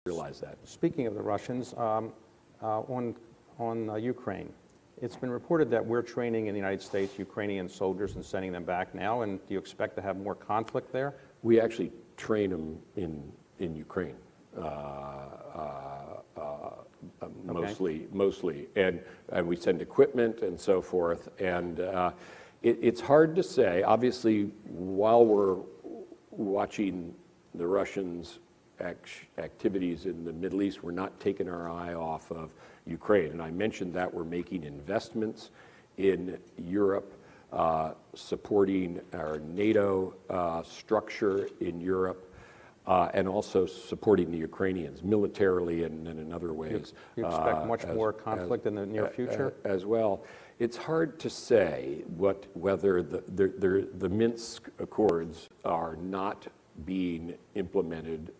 realize that. Speaking of the Russians, on Ukraine, it's been reported that we're training in the United States Ukrainian soldiers and sending them back now, and do you expect to have more conflict there? We actually train them in Ukraine, mostly, and we send equipment and so forth, and it's hard to say. Obviously, while we're watching the Russians' activities in the Middle East, we're not taking our eye off of Ukraine. And I mentioned that we're making investments in Europe, supporting our NATO structure in Europe, and also supporting the Ukrainians militarily and in other ways. You expect much more conflict in the near future? As well. It's hard to say whether the Minsk Accords are not being implemented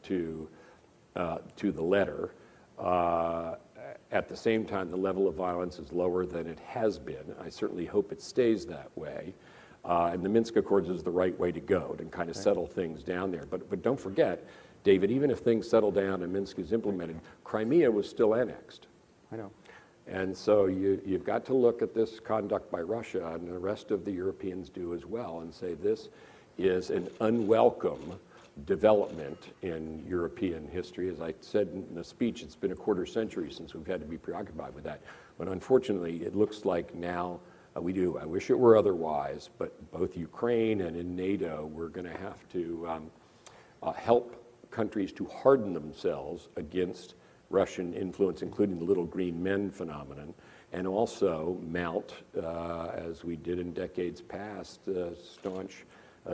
to the letter. At the same time, the level of violence is lower than it has been. I certainly hope it stays that way. And the Minsk Accords is the right way to go to kind of settle things down there. But don't forget, David, even if things settle down and Minsk is implemented, Crimea was still annexed. I know. And so you've got to look at this conduct by Russia, and the rest of the Europeans do as well, and say this is an unwelcome development in European history. As I said in the speech, it's been a quarter century since we've had to be preoccupied with that. But unfortunately, it looks like now we do. I wish it were otherwise, but both Ukraine and in NATO, we're going to have to help countries to harden themselves against Russian influence, including the little green men phenomenon, and also mount, as we did in decades past, staunch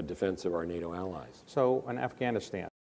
defense of our NATO allies. So in Afghanistan,